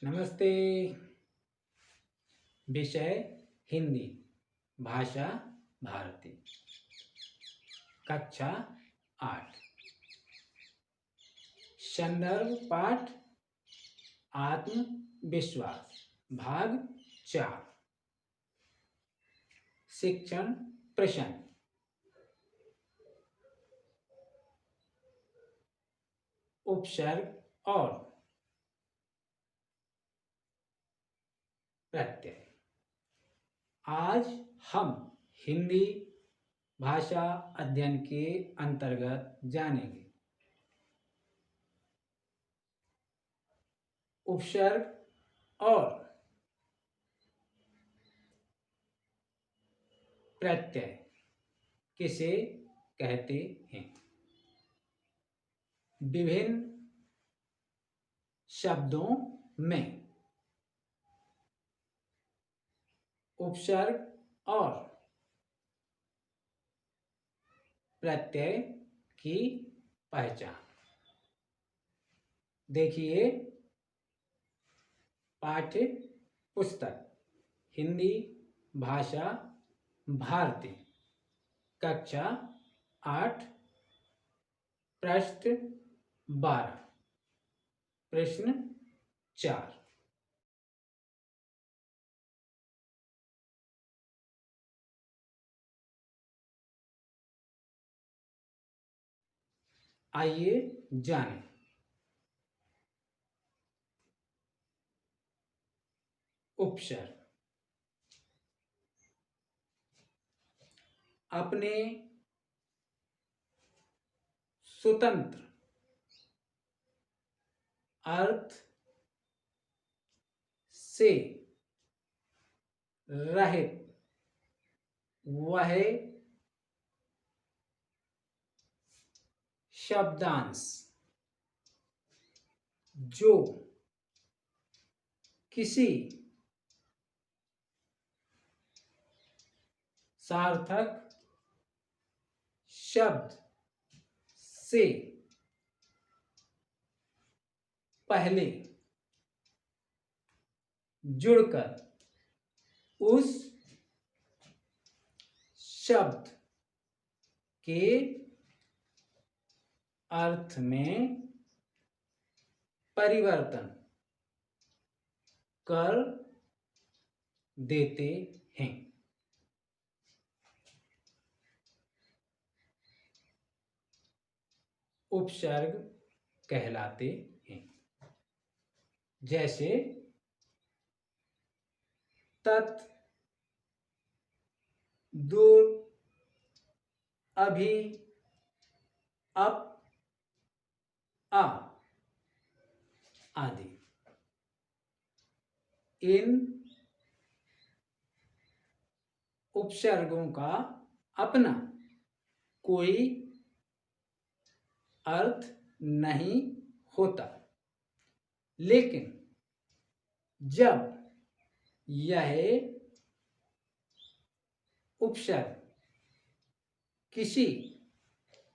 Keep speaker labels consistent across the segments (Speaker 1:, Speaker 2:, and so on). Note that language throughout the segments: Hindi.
Speaker 1: नमस्ते। विषय हिंदी, भाषा भारती, कक्षा 8। संदर्भ पाठ आत्मविश्वास, भाग 4। शिक्षण प्रश्न। उपसर्ग और प्रत्यय। आज हम हिंदी भाषा अध्ययन के अंतर्गत जानेंगे उपसर्ग और प्रत्यय किसे कहते हैं। विभिन्न शब्दों में उपसर्ग और प्रत्यय की पहचान। देखिए पाठ्य पुस्तक हिंदी भाषा भारती, कक्षा 8, पृष्ठ 12, प्रश्न 4। आइए जानें। उपसर्ग अपने स्वतंत्र अर्थ से रहित वह शब्दांश जो किसी सार्थक शब्द से पहले जुड़कर उस शब्द के अर्थ में परिवर्तन कर देते हैं। उपसर्ग कहलाते हैं। जैसे तत्, दूर, अभी, अप, आ आदि। इन उपसर्गों का अपना कोई अर्थ नहीं होता, लेकिन जब यह उपसर्ग किसी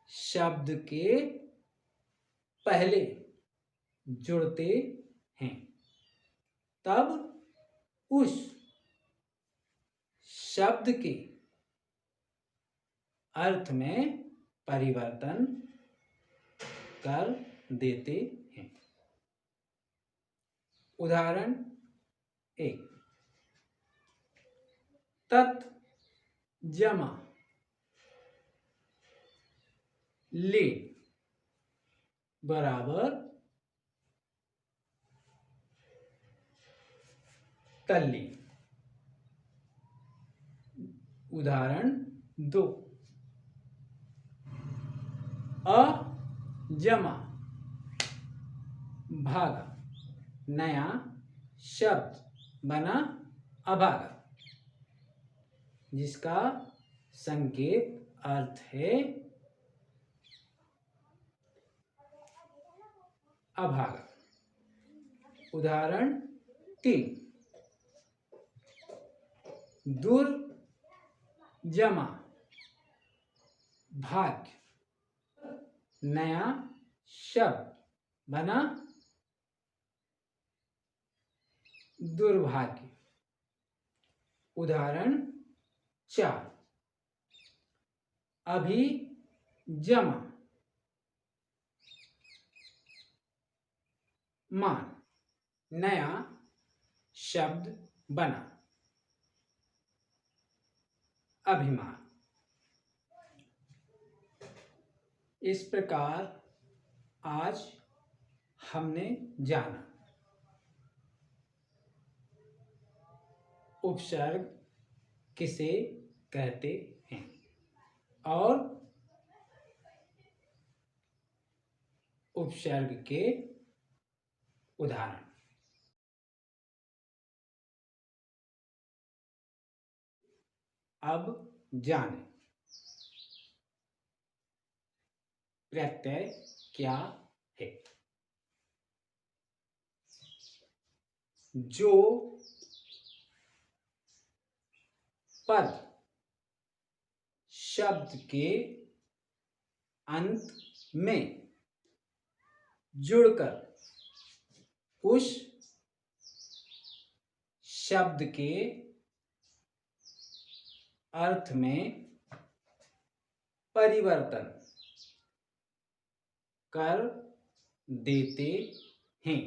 Speaker 1: शब्द के पहले जुड़ते हैं तब उस शब्द के अर्थ में परिवर्तन कर देते हैं। उदाहरण 1। तत् जमा ले बराबर तल्ली। उदाहरण 2। अ जमा भागा, नया शब्द बना अभागा, जिसका संकेत अर्थ है अभागा। उदाहरण 3। दूर जमा भाग्य, नया शब्द बना दुर्भाग्य। उदाहरण 4, अभी जमा, मान, नया शब्द बना, अभिमान। इस प्रकार आज हमने जाना उपसर्ग किसे कहते हैं और उपसर्ग के उदाहरण। अब जानें प्रत्यय क्या है। जो पद शब्द के अंत में जुड़कर उस शब्द के अर्थ में परिवर्तन कर देते हैं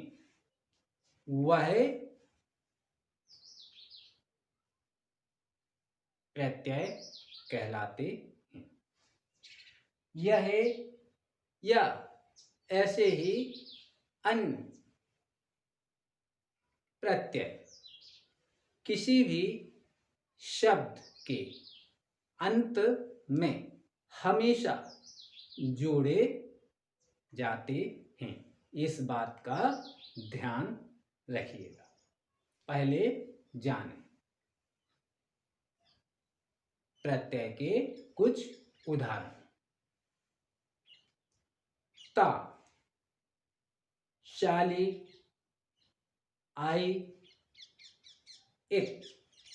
Speaker 1: वह प्रत्यय कहलाते हैं। यह या ऐसे ही अन्य प्रत्यय किसी भी शब्द के अंत में हमेशा जोड़े जाते हैं। इस बात का ध्यान रखिएगा। पहले जानें प्रत्यय के कुछ उदाहरण। ता, शाली, आई, इत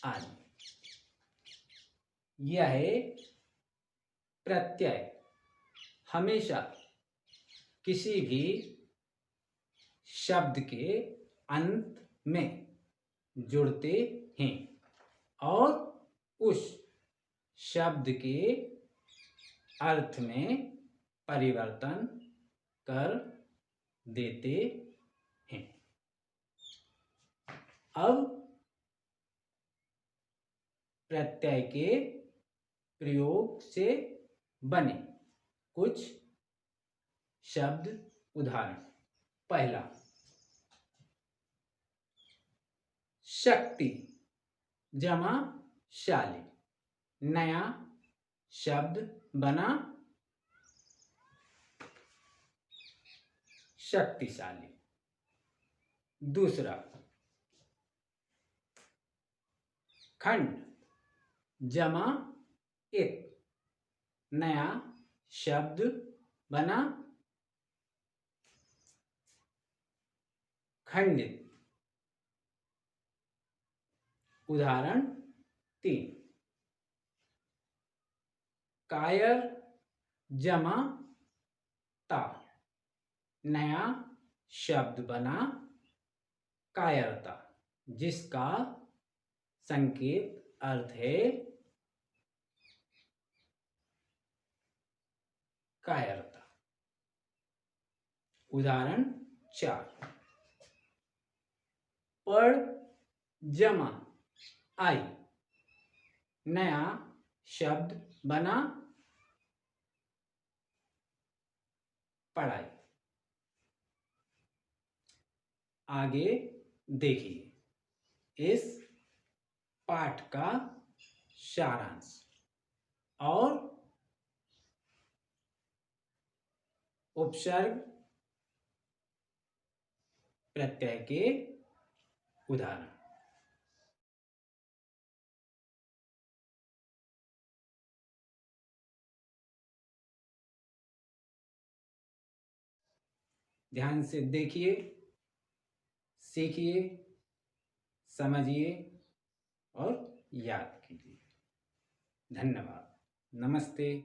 Speaker 1: आदि। यह प्रत्यय हमेशा किसी भी शब्द के अंत में जुड़ते हैं और उस शब्द के अर्थ में परिवर्तन कर देते हैं। अब प्रत्यय के प्रयोग से बने कुछ शब्द उदाहरण। पहला, शक्ति जमा शाली, नया शब्द बना शक्तिशाली। दूसरा, खंड जमा इत, नया शब्द बना खंडित। उदाहरण 3, कायर जमा ता, नया शब्द बना कायरता, जिसका संकेत अर्थ है कायरता। उदाहरण 4, पढ़ जमा आई, नया शब्द बना पढ़ाई। आगे देखिए इस पाठ का सारांश और उपसर्ग प्रत्यय के उदाहरण। ध्यान से देखिए, सीखिए, समझिए और याद कीजिए। धन्यवाद। नमस्ते।